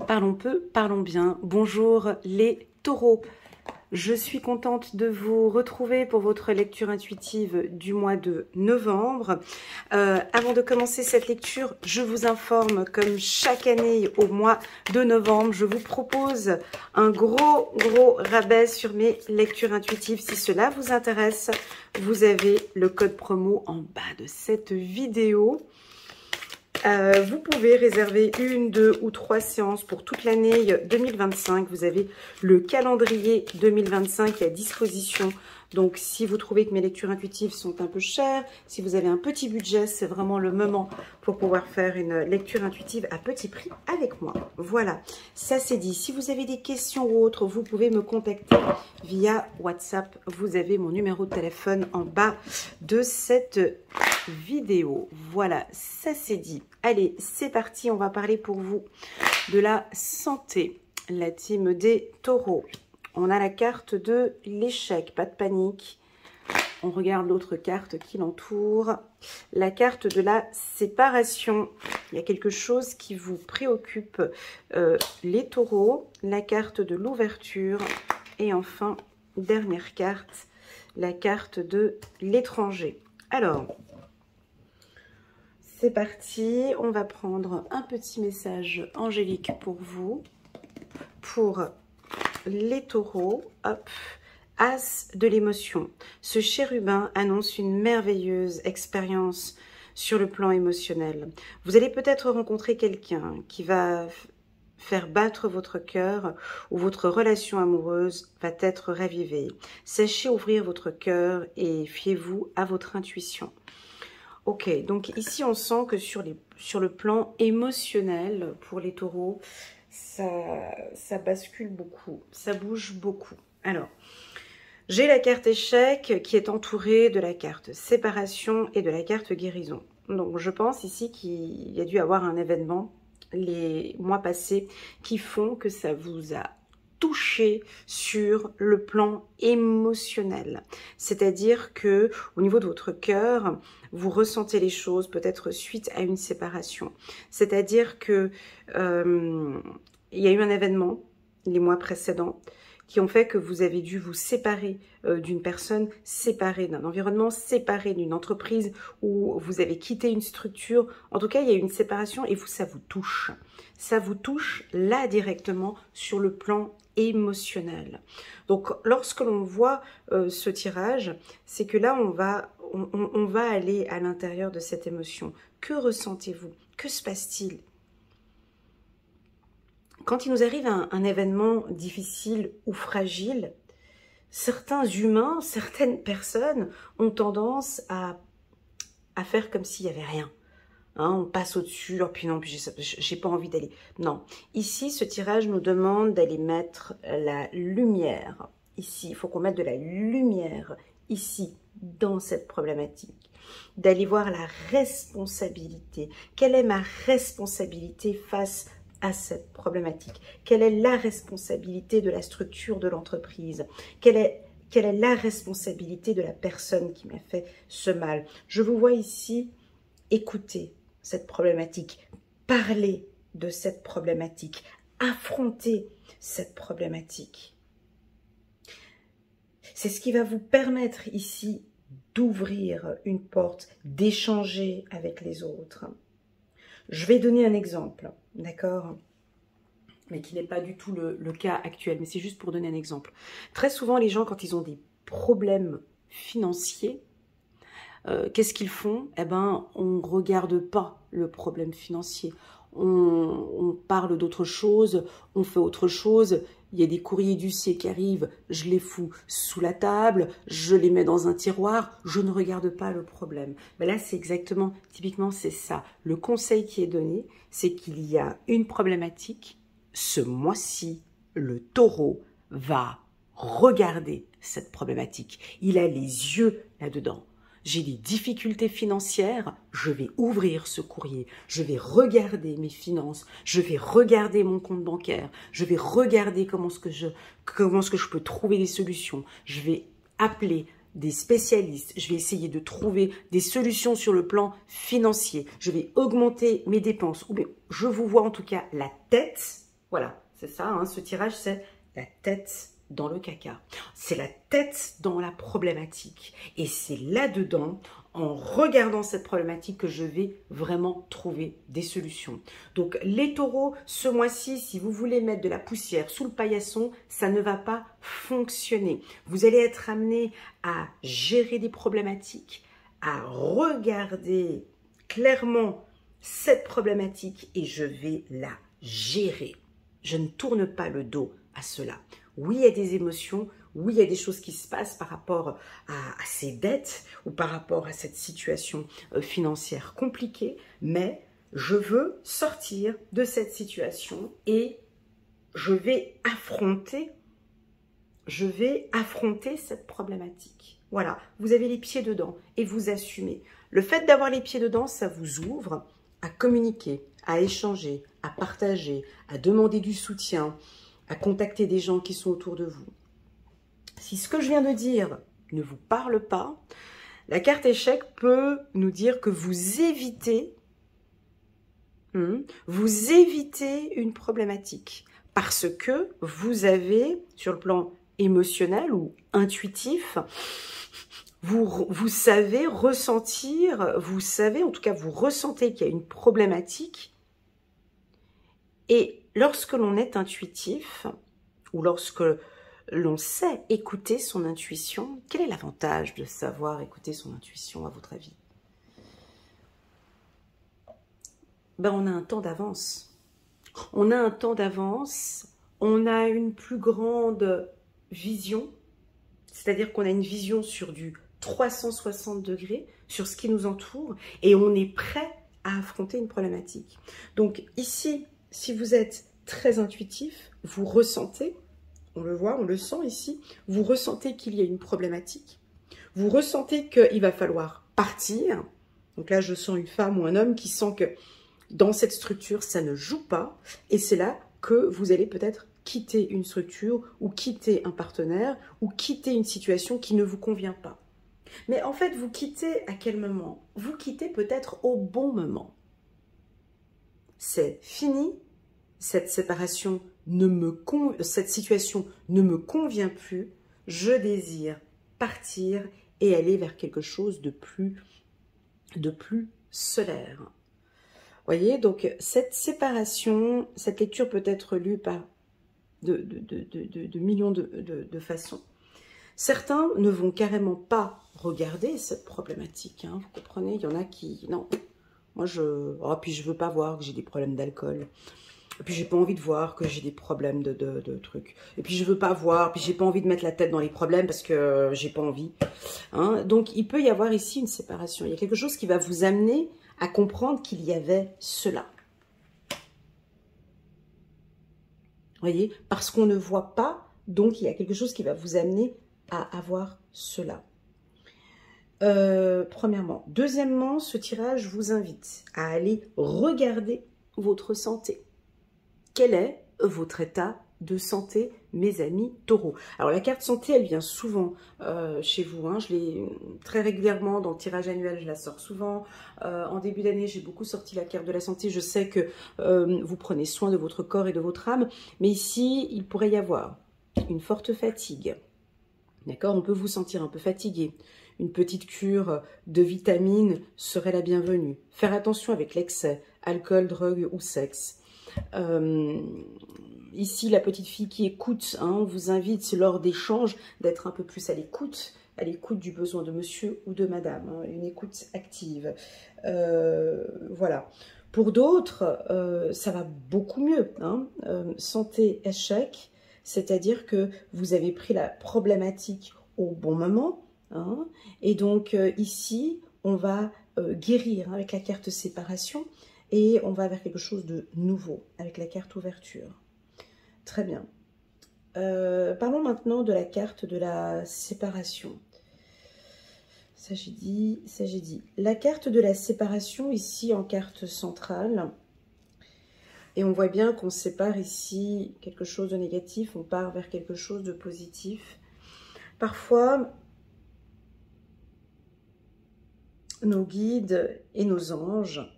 Parlons peu, parlons bien. Bonjour les taureaux. Je suis contente de vous retrouver pour votre lecture intuitive du mois de novembre. Avant de commencer cette lecture, je vous informe, comme chaque année au mois de novembre, je vous propose un gros rabais sur mes lectures intuitives. Si cela vous intéresse, vous avez le code promo en bas de cette vidéo. Vous pouvez réserver 1, 2 ou 3 séances pour toute l'année 2025. Vous avez le calendrier 2025 à disposition. Donc, si vous trouvez que mes lectures intuitives sont un peu chères, si vous avez un petit budget, c'est vraiment le moment pour pouvoir faire une lecture intuitive à petit prix avec moi. Voilà, ça c'est dit. Si vous avez des questions ou autres, vous pouvez me contacter via WhatsApp. Vous avez mon numéro de téléphone en bas de cette vidéo. Voilà, ça c'est dit. Allez, c'est parti. On va parler pour vous de la santé. La team des taureaux. On a la carte de l'échec, pas de panique. On regarde l'autre carte qui l'entoure. La carte de la séparation. Il y a quelque chose qui vous préoccupe, les taureaux. La carte de l'ouverture. Et enfin, dernière carte, la carte de l'étranger. Alors, c'est parti. On va prendre un petit message angélique pour vous. Pour les taureaux, hop, as de l'émotion. Ce chérubin annonce une merveilleuse expérience sur le plan émotionnel. Vous allez peut-être rencontrer quelqu'un qui va faire battre votre cœur ou votre relation amoureuse va être ravivée. Sachez ouvrir votre cœur et fiez-vous à votre intuition. Ok, donc ici on sent que sur le plan émotionnel pour les taureaux, ça bascule beaucoup, ça bouge beaucoup. Alors, j'ai la carte échec qui est entourée de la carte séparation et de la carte guérison. Donc, je pense ici qu'il y a dû avoir un événement les mois passés qui font que ça vous a touché sur le plan émotionnel. C'est-à-dire que au niveau de votre cœur, vous ressentez les choses peut-être suite à une séparation. C'est-à-dire que il y a eu un événement les mois précédents qui ont fait que vous avez dû vous séparer d'une personne, séparer d'un environnement, séparer d'une entreprise ou vous avez quitté une structure. En tout cas, il y a eu une séparation et vous, ça vous touche. Ça vous touche là directement sur le plan émotionnel. Donc, lorsque l'on voit ce tirage, c'est que là, on va aller à l'intérieur de cette émotion. Que ressentez-vous? Que se passe-t-il? Quand il nous arrive un événement difficile ou fragile, certains humains, certaines personnes ont tendance à faire comme s'il n'y avait rien. Hein, on passe au-dessus, oh, puis non, puis j'ai pas envie d'aller. Non, ici, ce tirage nous demande d'aller mettre la lumière. Ici, il faut qu'on mette de la lumière, ici, dans cette problématique. D'aller voir la responsabilité. Quelle est ma responsabilité face à cette problématique? Quelle est la responsabilité de la structure de l'entreprise? Quelle est la responsabilité de la personne qui m'a fait ce mal? Je vous vois ici écouter cette problématique, parler de cette problématique, affronter cette problématique. C'est ce qui va vous permettre ici d'ouvrir une porte, d'échanger avec les autres. Je vais donner un exemple, d'accord? Mais qui n'est pas du tout le cas actuel, mais c'est juste pour donner un exemple. Très souvent, les gens, quand ils ont des problèmes financiers, qu'est-ce qu'ils font? Eh ben, on ne regarde pas le problème financier. On parle d'autre chose, on fait autre chose. Il y a des courriers d'huissier qui arrivent, je les fous sous la table, je les mets dans un tiroir, je ne regarde pas le problème. Ben là, c'est exactement, typiquement, c'est ça. Le conseil qui est donné, c'est qu'il y a une problématique. Ce mois-ci, le taureau va regarder cette problématique. Il a les yeux là-dedans. J'ai des difficultés financières, je vais ouvrir ce courrier, je vais regarder mes finances, je vais regarder mon compte bancaire, je vais regarder comment est-ce que je peux trouver des solutions, je vais appeler des spécialistes, je vais essayer de trouver des solutions sur le plan financier, je vais augmenter mes dépenses, ou bien je vous vois en tout cas la tête, Voilà, c'est ça, hein, ce tirage, c'est la tête dans le caca. C'est la tête dans la problématique. Et c'est là-dedans, en regardant cette problématique, que je vais vraiment trouver des solutions. Donc, les taureaux, ce mois-ci, si vous voulez mettre de la poussière sous le paillasson, ça ne va pas fonctionner. Vous allez être amené à gérer des problématiques, à regarder clairement cette problématique et je vais la gérer. Je ne tourne pas le dos à cela. Oui, il y a des émotions, oui, il y a des choses qui se passent par rapport à ces dettes ou par rapport à cette situation financière compliquée, mais je veux sortir de cette situation et je vais affronter cette problématique. Voilà, vous avez les pieds dedans et vous assumez. Le fait d'avoir les pieds dedans, ça vous ouvre à communiquer, à échanger, à partager, à demander du soutien, à contacter des gens qui sont autour de vous. Si ce que je viens de dire ne vous parle pas, la carte échec peut nous dire que vous évitez une problématique parce que vous avez, sur le plan émotionnel ou intuitif, vous savez ressentir, vous savez, en tout cas vous ressentez qu'il y a une problématique. Et lorsque l'on est intuitif, ou lorsque l'on sait écouter son intuition, quel est l'avantage de savoir écouter son intuition à votre avis? Ben, on a un temps d'avance. On a un temps d'avance, on a une plus grande vision, c'est-à-dire qu'on a une vision sur du 360 degrés, sur ce qui nous entoure, et on est prêt à affronter une problématique. Donc ici, si vous êtes très intuitif, vous ressentez, on le voit, on le sent ici, vous ressentez qu'il y a une problématique, vous ressentez qu'il va falloir partir. Donc là, je sens une femme ou un homme qui sent que dans cette structure, ça ne joue pas, et c'est là que vous allez peut-être quitter une structure, ou quitter un partenaire, ou quitter une situation qui ne vous convient pas. Mais en fait, vous quittez à quel moment? Vous quittez peut-être au bon moment. C'est fini, cette séparation cette situation ne me convient plus, je désire partir et aller vers quelque chose de plus solaire. Voyez, donc cette séparation, cette lecture peut être lue par de millions de façons. Certains ne vont carrément pas regarder cette problématique, hein, vous comprenez, il y en a qui, non, moi puis je veux pas voir que j'ai des problèmes d'alcool, et puis j'ai pas envie de voir que j'ai des problèmes de trucs, et puis je veux pas voir, puis j'ai pas envie de mettre la tête dans les problèmes parce que j'ai pas envie, hein. Donc il peut y avoir ici une séparation, il y a quelque chose qui va vous amener à comprendre qu'il y avait cela. Voyez, parce qu'on ne voit pas, donc il y a quelque chose qui va vous amener à avoir cela. Premièrement. Deuxièmement, ce tirage vous invite à aller regarder votre santé. Quel est votre état de santé, mes amis taureaux? Alors la carte santé, elle vient souvent chez vous, hein. Je l'ai très régulièrement dans le tirage annuel, je la sors souvent. En début d'année, j'ai beaucoup sorti la carte de la santé. Je sais que vous prenez soin de votre corps et de votre âme, mais ici, il pourrait y avoir une forte fatigue. D'accord, on peut vous sentir un peu fatigué. Une petite cure de vitamines serait la bienvenue. Faire attention avec l'excès, alcool, drogue ou sexe. Ici, la petite fille qui écoute, hein, on vous invite lors d'échanges d'être un peu plus à l'écoute du besoin de monsieur ou de madame, hein, une écoute active. Voilà. Pour d'autres, ça va beaucoup mieux, hein. Santé échec, c'est-à-dire que vous avez pris la problématique au bon moment, hein, et donc ici, on va guérir, hein, avec la carte séparation, et on va vers quelque chose de nouveau avec la carte ouverture. Très bien. Parlons maintenant de la carte de la séparation. Ça j'ai dit, ça j'ai dit. La carte de la séparation ici en carte centrale. Et on voit bien qu'on sépare ici quelque chose de négatif, on part vers quelque chose de positif. Parfois, nos guides et nos anges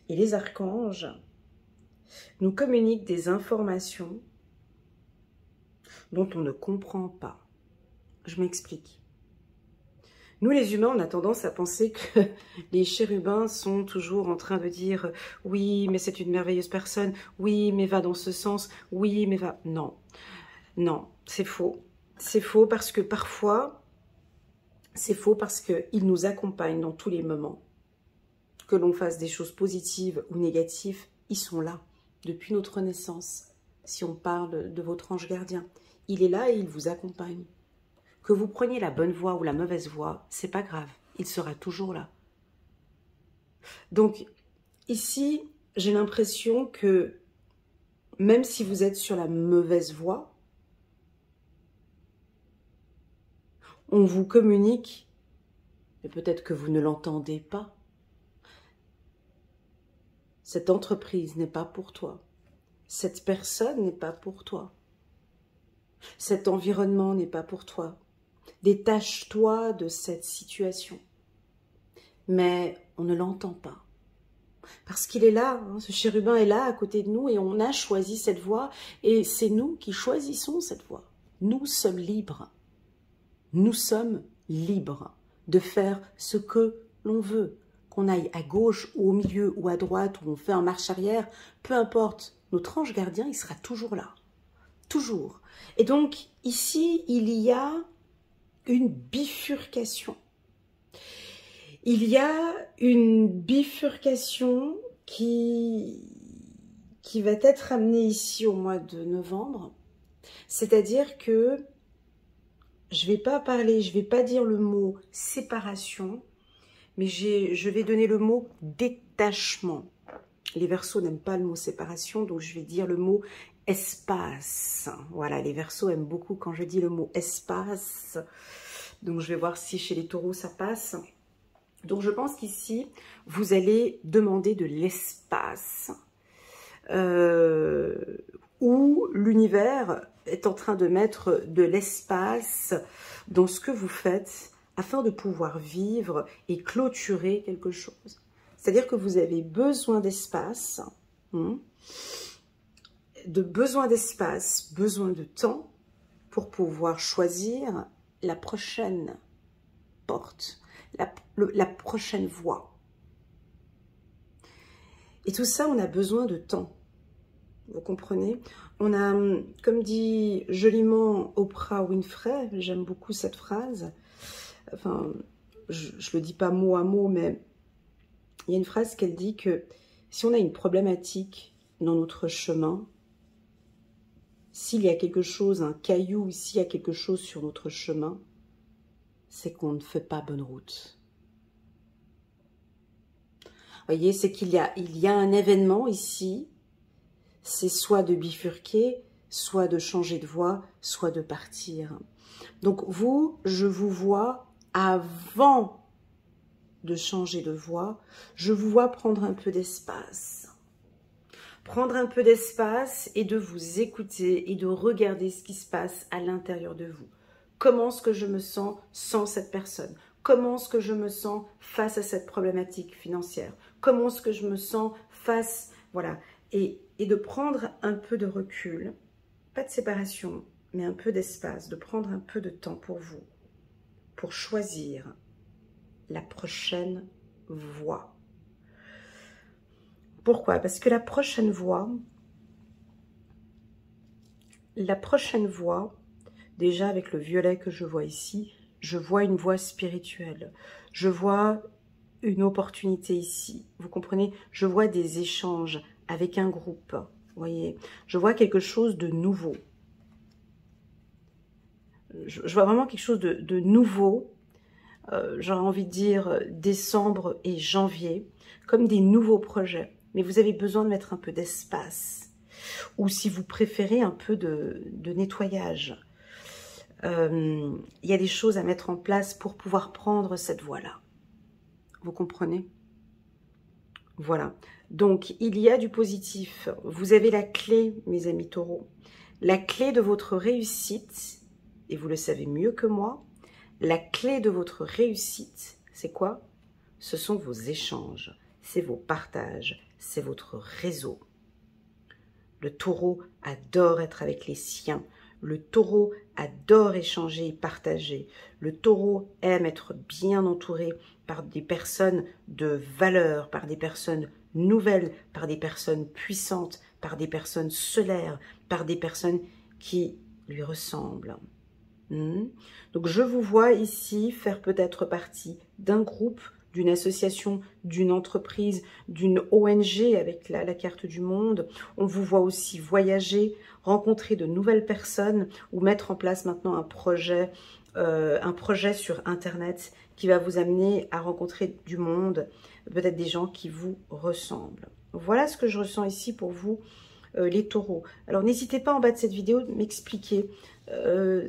et les archanges nous communique des informations dont on ne comprend pas. Je m'explique. Nous, les humains, on a tendance à penser que les chérubins sont toujours en train de dire « Oui, mais c'est une merveilleuse personne. Oui, mais va dans ce sens. Oui, mais va... » Non, non, c'est faux. C'est faux parce que parfois, c'est faux parce qu'ils nous accompagnent dans tous les moments. Que l'on fasse des choses positives ou négatives, ils sont là depuis notre naissance. Si on parle de votre ange gardien, il est là et il vous accompagne. Que vous preniez la bonne voie ou la mauvaise voie, c'est pas grave, il sera toujours là. Donc ici, j'ai l'impression que même si vous êtes sur la mauvaise voie, on vous communique, et peut-être que vous ne l'entendez pas. Cette entreprise n'est pas pour toi. Cette personne n'est pas pour toi. Cet environnement n'est pas pour toi. Détache-toi de cette situation. Mais on ne l'entend pas. Parce qu'il est là, hein, ce chérubin est là à côté de nous et on a choisi cette voie et c'est nous qui choisissons cette voie. Nous sommes libres. Nous sommes libres de faire ce que l'on veut. Qu'on aille à gauche ou au milieu ou à droite ou on fait en marche arrière, peu importe. Notre ange gardien, il sera toujours là. Toujours. Et donc, ici, il y a une bifurcation. Il y a une bifurcation qui va être amenée ici au mois de novembre. C'est-à-dire que je ne vais pas parler, je ne vais pas dire le mot séparation, mais je vais donner le mot détachement. Les Verseaux n'aiment pas le mot séparation, donc je vais dire le mot espace. Voilà, les Verseaux aiment beaucoup quand je dis le mot espace. Donc, je vais voir si chez les taureaux, ça passe. Donc, je pense qu'ici, vous allez demander de l'espace. Où l'univers est en train de mettre de l'espace dans ce que vous faites afin de pouvoir vivre et clôturer quelque chose. C'est-à-dire que vous avez besoin d'espace, besoin de temps pour pouvoir choisir la prochaine porte, la prochaine voie. Et tout ça, on a besoin de temps. Vous comprenez? On a, comme dit joliment Oprah Winfrey, j'aime beaucoup cette phrase, enfin, je ne le dis pas mot à mot, mais il y a une phrase qu'elle dit que si on a une problématique dans notre chemin, s'il y a quelque chose, un caillou, s'il y a quelque chose sur notre chemin, c'est qu'on ne fait pas bonne route. Vous voyez, c'est qu'il y a un événement ici, c'est soit de bifurquer, soit de changer de voie, soit de partir. Donc vous, je vous vois avant de changer de voie, je vous vois prendre un peu d'espace. Prendre un peu d'espace et de vous écouter et de regarder ce qui se passe à l'intérieur de vous. Comment est-ce que je me sens sans cette personne? Comment est-ce que je me sens face à cette problématique financière? Comment est-ce que je me sens face... Voilà. Et de prendre un peu de recul, pas de séparation, mais un peu d'espace, de prendre un peu de temps pour vous, pour choisir la prochaine voie. Pourquoi? Parce que la prochaine voie, déjà avec le violet que je vois ici, je vois une voie spirituelle. Je vois une opportunité ici. Vous comprenez? Je vois des échanges avec un groupe. Vous voyez? Je vois quelque chose de nouveau. Je vois vraiment quelque chose de nouveau. J'aurais envie de dire décembre et janvier, comme des nouveaux projets. Mais vous avez besoin de mettre un peu d'espace. Ou si vous préférez, un peu de nettoyage. Il y a des choses à mettre en place pour pouvoir prendre cette voie-là. Vous comprenez? Voilà. Donc, il y a du positif. Vous avez la clé, mes amis taureaux. La clé de votre réussite, et vous le savez mieux que moi, la clé de votre réussite, c'est quoi? Ce sont vos échanges, c'est vos partages, c'est votre réseau. Le taureau adore être avec les siens. Le taureau adore échanger et partager. Le taureau aime être bien entouré par des personnes de valeur, par des personnes nouvelles, par des personnes puissantes, par des personnes solaires, par des personnes qui lui ressemblent. Donc je vous vois ici faire peut-être partie d'un groupe, d'une association, d'une entreprise, d'une ONG avec la carte du monde. On vous voit aussi voyager, rencontrer de nouvelles personnes ou mettre en place maintenant un projet sur Internet qui va vous amener à rencontrer du monde, peut-être des gens qui vous ressemblent. Voilà ce que je ressens ici pour vous, les taureaux. Alors n'hésitez pas en bas de cette vidéo de m'expliquer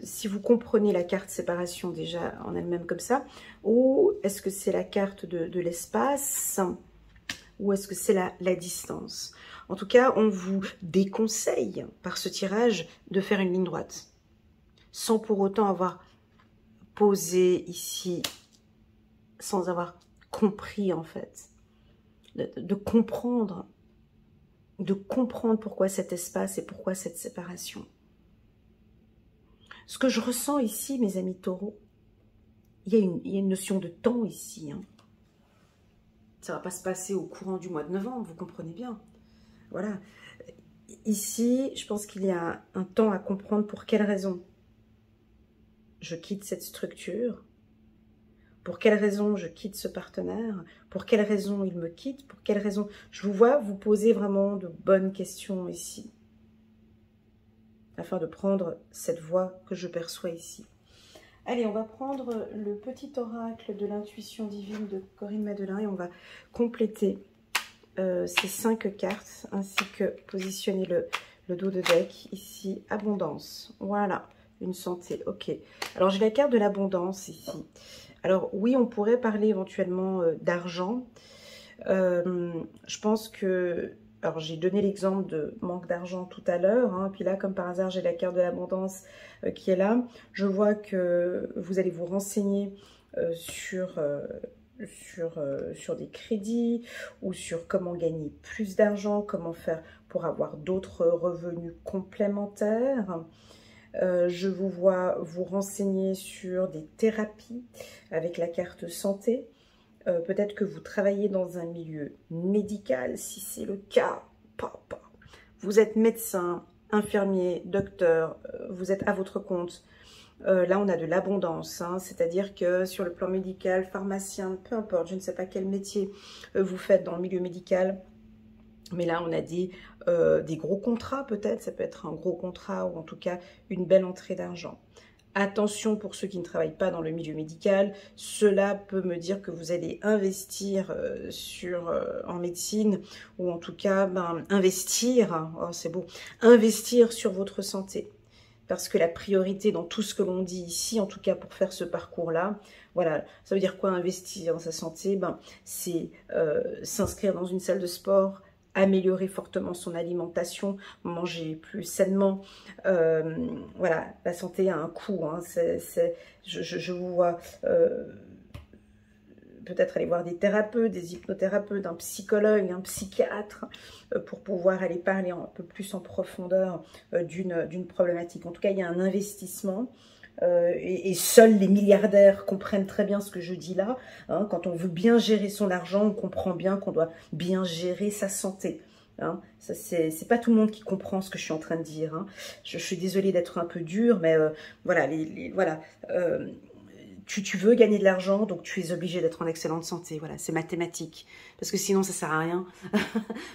si vous comprenez la carte séparation déjà en elle-même comme ça, ou est-ce que c'est la carte de l'espace, ou est-ce que c'est la distance. En tout cas, on vous déconseille par ce tirage de faire une ligne droite, sans pour autant avoir posé ici, sans avoir compris en fait, de comprendre pourquoi cet espace et pourquoi cette séparation. Ce que je ressens ici, mes amis taureaux, il y a une notion de temps ici. Hein. Ça ne va pas se passer au courant du mois de novembre, vous comprenez bien. Voilà. Ici, je pense qu'il y a un temps à comprendre pour quelle raison je quitte cette structure, pour quelle raison je quitte ce partenaire, pour quelle raison il me quitte, pour quelle raison. Je vous vois vous poser vraiment de bonnes questions ici, afin de prendre cette voie que je perçois ici. Allez, on va prendre le petit oracle de l'intuition divine de Corinne Madelin et on va compléter ces 5 cartes, ainsi que positionner le dos de deck ici. Abondance, voilà, une santé, ok. Alors j'ai la carte de l'abondance ici. Alors oui, on pourrait parler éventuellement d'argent. Je pense que... Alors, j'ai donné l'exemple de manque d'argent tout à l'heure. Hein, puis là, comme par hasard, j'ai la carte de l'abondance qui est là. Je vois que vous allez vous renseigner sur des crédits ou sur comment gagner plus d'argent, comment faire pour avoir d'autres revenus complémentaires. Je vous vois vous renseigner sur des thérapies avec la carte santé. Peut-être que vous travaillez dans un milieu médical, si c'est le cas, vous êtes médecin, infirmier, docteur, vous êtes à votre compte. Là, on a de l'abondance, hein, c'est-à-dire que sur le plan médical, pharmacien, peu importe, je ne sais pas quel métier vous faites dans le milieu médical, mais là, on a des gros contrats peut-être, ça peut être un gros contrat ou en tout cas une belle entrée d'argent. Attention pour ceux qui ne travaillent pas dans le milieu médical, cela peut me dire que vous allez investir en médecine ou en tout cas investir, oh, c'est beau, investir sur votre santé. Parce que la priorité dans tout ce que l'on dit ici, en tout cas pour faire ce parcours-là, voilà, ça veut dire quoi investir dans sa santé? C'est s'inscrire dans une salle de sport, améliorer fortement son alimentation, manger plus sainement. Voilà, la santé a un coût. Hein, je vous vois peut-être aller voir des thérapeutes, des hypnothérapeutes, un psychologue, un psychiatre, pour pouvoir aller parler un peu plus en profondeur d'une problématique. En tout cas, il y a un investissement. Et seuls les milliardaires comprennent très bien ce que je dis là. Hein, quand on veut bien gérer son argent, on comprend bien qu'on doit bien gérer sa santé. Hein. C'est pas tout le monde qui comprend ce que je suis en train de dire. Hein. Je suis désolée d'être un peu dure, mais voilà, voilà. Tu veux gagner de l'argent, donc tu es obligé d'être en excellente santé. Voilà, c'est mathématique. Parce que sinon, ça sert à rien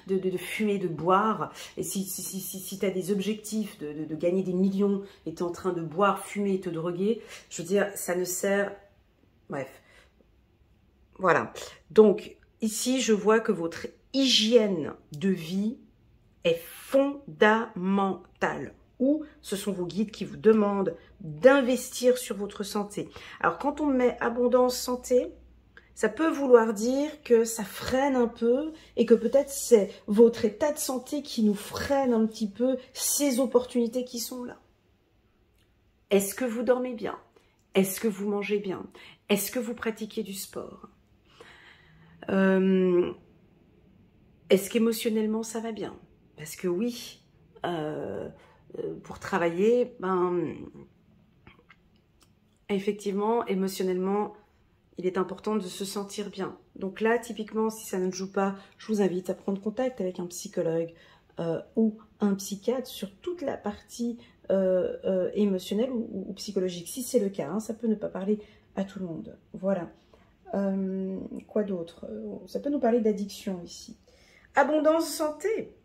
de fumer, de boire. Et si tu as des objectifs de gagner des millions et tu es en train de boire, fumer et te droguer, je veux dire, ça ne sert... Bref. Voilà. Donc, ici, je vois que votre hygiène de vie est fondamentale. Ou ce sont vos guides qui vous demandent d'investir sur votre santé. Alors, quand on met abondance santé, ça peut vouloir dire que ça freine un peu et que peut-être c'est votre état de santé qui nous freine un petit peu ces opportunités qui sont là. Est-ce que vous dormez bien? Est-ce que vous mangez bien? Est-ce que vous pratiquez du sport? Est-ce qu'émotionnellement ça va bien? Parce que oui, pour travailler, ben, effectivement, émotionnellement, il est important de se sentir bien. Donc là, typiquement, si ça ne joue pas, je vous invite à prendre contact avec un psychologue ou un psychiatre sur toute la partie émotionnelle ou psychologique. Si c'est le cas, hein, ça peut ne pas parler à tout le monde. Voilà. Quoi d'autre? Ça peut nous parler d'addiction ici. Abondance santé.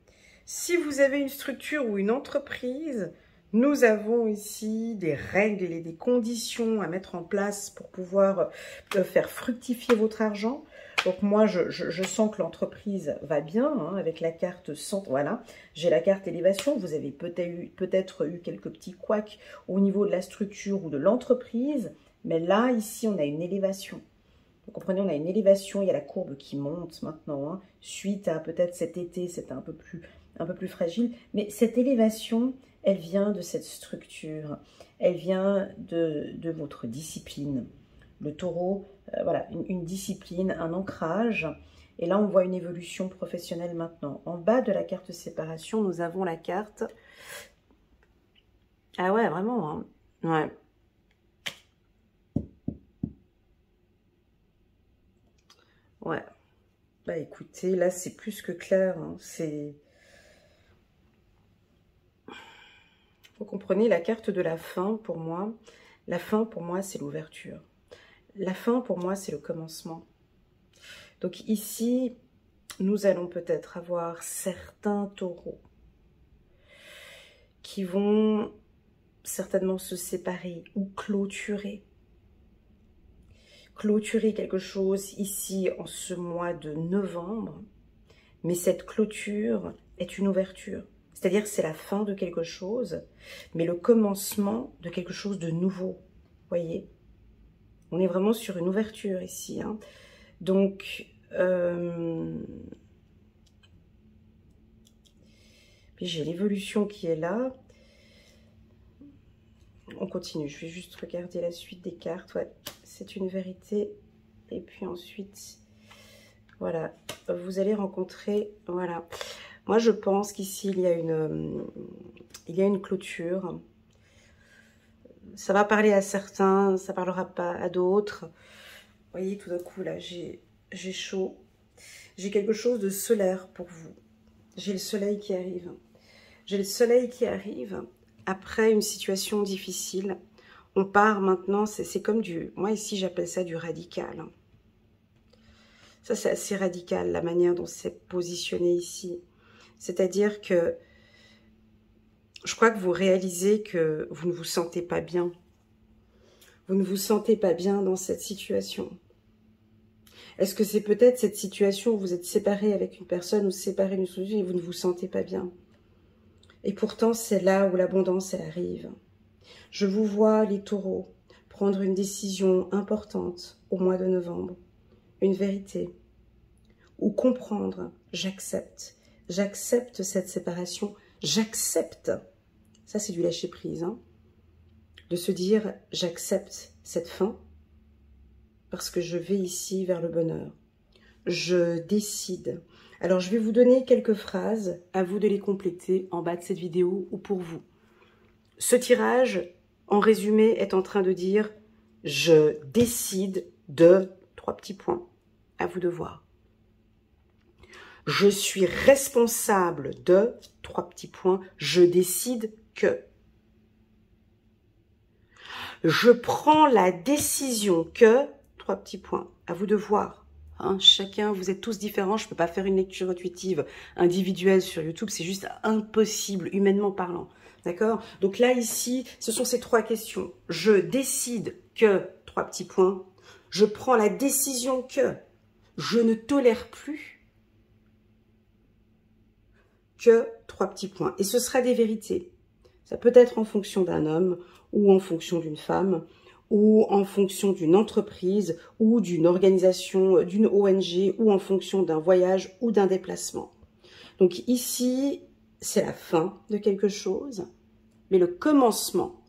Si vous avez une structure ou une entreprise, nous avons ici des règles et des conditions à mettre en place pour pouvoir faire fructifier votre argent. Donc moi, je sens que l'entreprise va bien, hein, avec la carte santé. Voilà, j'ai la carte élévation. Vous avez peut-être eu quelques petits couacs au niveau de la structure ou de l'entreprise. Mais là, ici, on a une élévation. Vous comprenez, on a une élévation, il y a la courbe qui monte maintenant, hein, suite à peut-être cet été, c'était un peu plus fragile. Mais cette élévation, elle vient de cette structure, elle vient de votre discipline. Le taureau, voilà, une discipline, un ancrage. Et là, on voit une évolution professionnelle maintenant. En bas de la carte séparation, nous avons la carte... Ah ouais, vraiment, hein. Ouais. Ouais. Bah écoutez, là, c'est plus que clair, hein. C'est... Vous comprenez, la carte de la fin, pour moi, la fin, pour moi, c'est l'ouverture. La fin, pour moi, c'est le commencement. Donc ici, nous allons peut-être avoir certains taureaux qui vont certainement se séparer ou clôturer. Clôturer quelque chose ici en ce mois de novembre. Mais cette clôture est une ouverture. C'est-à-dire que c'est la fin de quelque chose, mais le commencement de quelque chose de nouveau. Voyez, on est vraiment sur une ouverture ici, hein. Donc, puis j'ai l'évolution qui est là. On continue, je vais juste regarder la suite des cartes. Ouais, c'est une vérité. Et puis ensuite, voilà, vous allez rencontrer, voilà. Moi, je pense qu'ici, il y a une clôture. Ça va parler à certains, ça parlera pas à d'autres. Vous voyez, tout d'un coup, là, j'ai chaud. J'ai quelque chose de solaire pour vous. J'ai le soleil qui arrive. J'ai le soleil qui arrive après une situation difficile. On part maintenant, c'est comme du... Moi, ici, j'appelle ça du radical. Ça, c'est assez radical, la manière dont c'est positionné ici. C'est-à-dire que je crois que vous réalisez que vous ne vous sentez pas bien. Vous ne vous sentez pas bien dans cette situation. Est-ce que c'est peut-être cette situation où vous êtes séparé avec une personne ou séparé d'une structure et vous ne vous sentez pas bien? Et pourtant, c'est là où l'abondance, elle arrive. Je vous vois, les taureaux, prendre une décision importante au mois de novembre. Une vérité. Ou comprendre, j'accepte. J'accepte cette séparation. J'accepte. Ça, c'est du lâcher-prise, hein. De se dire, j'accepte cette fin parce que je vais ici vers le bonheur. Je décide. Alors, je vais vous donner quelques phrases. À vous de les compléter en bas de cette vidéo ou pour vous. Ce tirage, en résumé, est en train de dire, je décide de... 3 petits points. À vous de voir. Je suis responsable de... 3 petits points. Je décide que... Je prends la décision que... 3 petits points. À vous de voir. Hein, chacun, vous êtes tous différents. Je ne peux pas faire une lecture intuitive individuelle sur YouTube. C'est juste impossible, humainement parlant. D'accord? Donc là, ici, ce sont ces 3 questions. Je décide que... 3 petits points. Je prends la décision que... Je ne tolère plus que... 3 petits points. Et ce sera des vérités. Ça peut être en fonction d'un homme ou en fonction d'une femme ou en fonction d'une entreprise ou d'une organisation, d'une ONG ou en fonction d'un voyage ou d'un déplacement. Donc ici, c'est la fin de quelque chose, mais le commencement.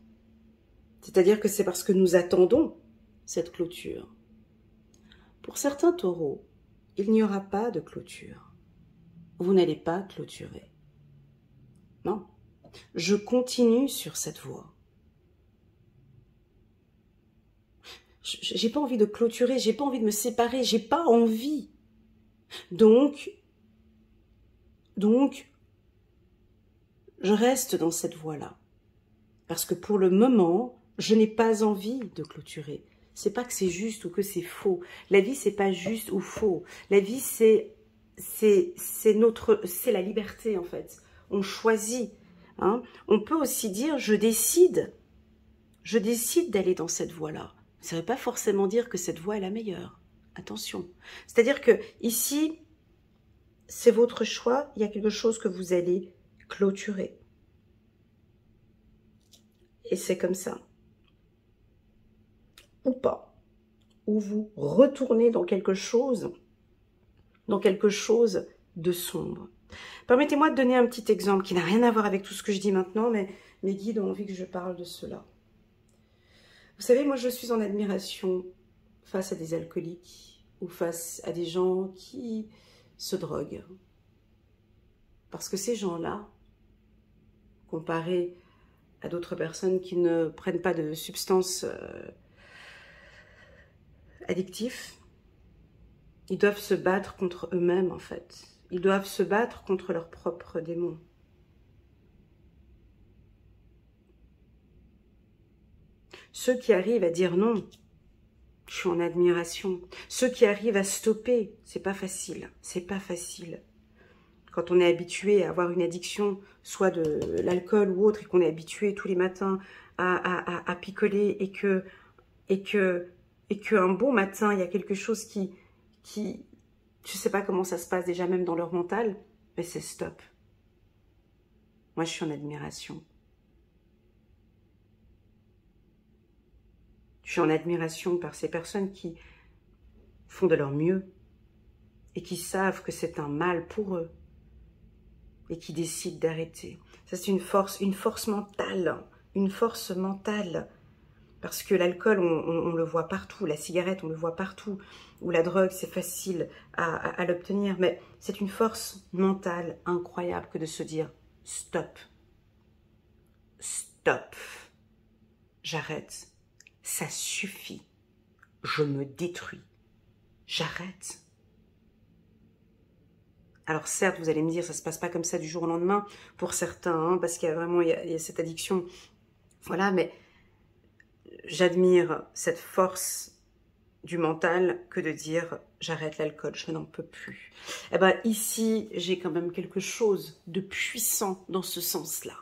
C'est-à-dire que c'est parce que nous attendons cette clôture. Pour certains taureaux, il n'y aura pas de clôture. Vous n'allez pas clôturer. Non. Je continue sur cette voie. J'ai pas envie de clôturer, j'ai pas envie de me séparer, j'ai pas envie. Donc, je reste dans cette voie-là. Parce que pour le moment, je n'ai pas envie de clôturer. C'est pas que c'est juste ou que c'est faux. La vie, c'est pas juste ou faux. La vie, c'est la liberté, en fait. On choisit. Hein. On peut aussi dire, je décide d'aller dans cette voie-là. Ça ne veut pas forcément dire que cette voie est la meilleure. Attention. C'est-à-dire que ici, c'est votre choix. Il y a quelque chose que vous allez clôturer. Et c'est comme ça. Ou pas. Ou vous retournez dans quelque chose de sombre. Permettez-moi de donner un petit exemple qui n'a rien à voir avec tout ce que je dis maintenant, mais mes guides ont envie que je parle de cela. Vous savez, moi je suis en admiration face à des alcooliques ou face à des gens qui se droguent. Parce que ces gens-là, comparés à d'autres personnes qui ne prennent pas de substances addictives, ils doivent se battre contre eux-mêmes en fait. Ils doivent se battre contre leurs propres démons. Ceux qui arrivent à dire non, je suis en admiration. Ceux qui arrivent à stopper, c'est pas facile. C'est pas facile. Quand on est habitué à avoir une addiction, soit de l'alcool ou autre, et qu'on est habitué tous les matins à picoler, et que un bon matin, il y a quelque chose qui je sais pas comment ça se passe déjà même dans leur mental, mais c'est stop. Moi, je suis en admiration. Je suis en admiration par ces personnes qui font de leur mieux et qui savent que c'est un mal pour eux et qui décident d'arrêter. Ça, c'est une force mentale, parce que l'alcool, on le voit partout, la cigarette, on le voit partout, ou la drogue, c'est facile à l'obtenir, mais c'est une force mentale incroyable que de se dire « stop, stop, j'arrête, ça suffit, je me détruis, j'arrête ». Alors certes, vous allez me dire, ça ne se passe pas comme ça du jour au lendemain, pour certains, hein, parce qu'il y a vraiment il y a cette addiction, voilà, mais j'admire cette force du mental que de dire j'arrête l'alcool, je n'en peux plus. Eh ben ici, j'ai quand même quelque chose de puissant dans ce sens-là.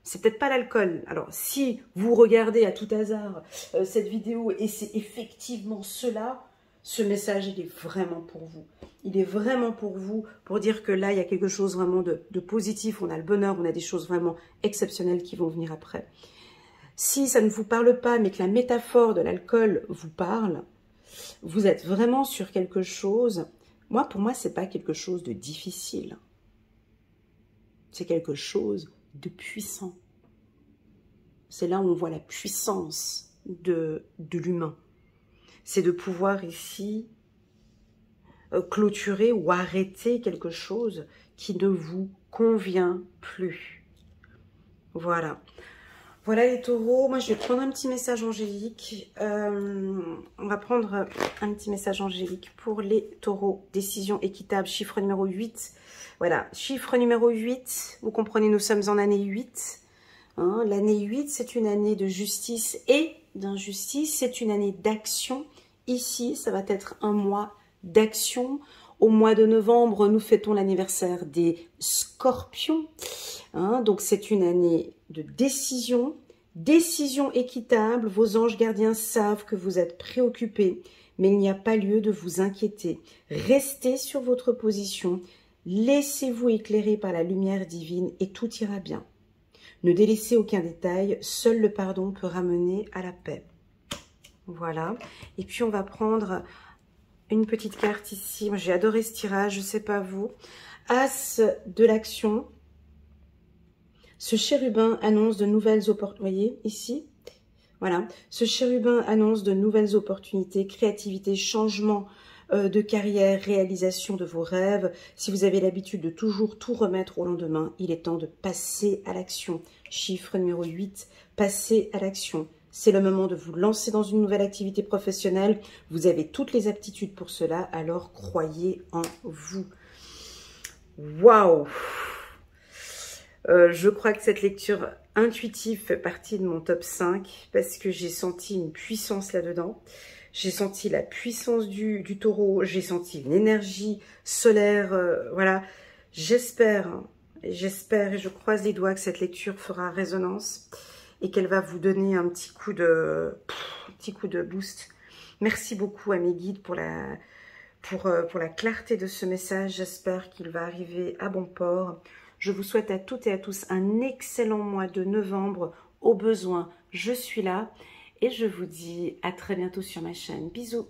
C'est peut-être pas l'alcool. Alors si vous regardez à tout hasard cette vidéo et c'est effectivement cela, ce message il est vraiment pour vous. Il est vraiment pour vous, pour dire que là il y a quelque chose vraiment de positif, on a le bonheur, on a des choses vraiment exceptionnelles qui vont venir après. Si ça ne vous parle pas, mais que la métaphore de l'alcool vous parle, vous êtes vraiment sur quelque chose. Pour moi, c'est pas quelque chose de difficile. C'est quelque chose de puissant. C'est là où on voit la puissance de l'humain. C'est de pouvoir ici clôturer ou arrêter quelque chose qui ne vous convient plus. Voilà. Voilà les taureaux, moi je vais prendre un petit message angélique. On va prendre un petit message angélique pour les taureaux. Décision équitable, chiffre numéro 8. Voilà, chiffre numéro 8, vous comprenez, nous sommes en année 8. Hein, l'année 8, c'est une année de justice et d'injustice, c'est une année d'action. Ici, ça va être un mois d'action. Au mois de novembre, nous fêtons l'anniversaire des Scorpions. Hein, donc, c'est une année de décision, décision équitable. Vos anges gardiens savent que vous êtes préoccupés, mais il n'y a pas lieu de vous inquiéter. Restez sur votre position, laissez-vous éclairer par la lumière divine et tout ira bien. Ne délaissez aucun détail, seul le pardon peut ramener à la paix. Voilà, et puis on va prendre une petite carte ici. J'ai adoré ce tirage, je ne sais pas vous. As de l'action. Ce chérubin annonce de nouvelles opportunités. Vous voyez, ici, voilà. Ce chérubin annonce de nouvelles opportunités, créativité, changement de carrière, réalisation de vos rêves. Si vous avez l'habitude de toujours tout remettre au lendemain, il est temps de passer à l'action. Chiffre numéro 8, passer à l'action. C'est le moment de vous lancer dans une nouvelle activité professionnelle. Vous avez toutes les aptitudes pour cela, alors croyez en vous. Waouh! Je crois que cette lecture intuitive fait partie de mon top 5 parce que j'ai senti une puissance là-dedans. J'ai senti la puissance du taureau, j'ai senti une énergie solaire, voilà. J'espère et je croise les doigts que cette lecture fera résonance et qu'elle va vous donner un petit coup de boost. Merci beaucoup à mes guides pour la clarté de ce message. J'espère qu'il va arriver à bon port. Je vous souhaite à toutes et à tous un excellent mois de novembre. Au besoin, je suis là. Et je vous dis à très bientôt sur ma chaîne. Bisous.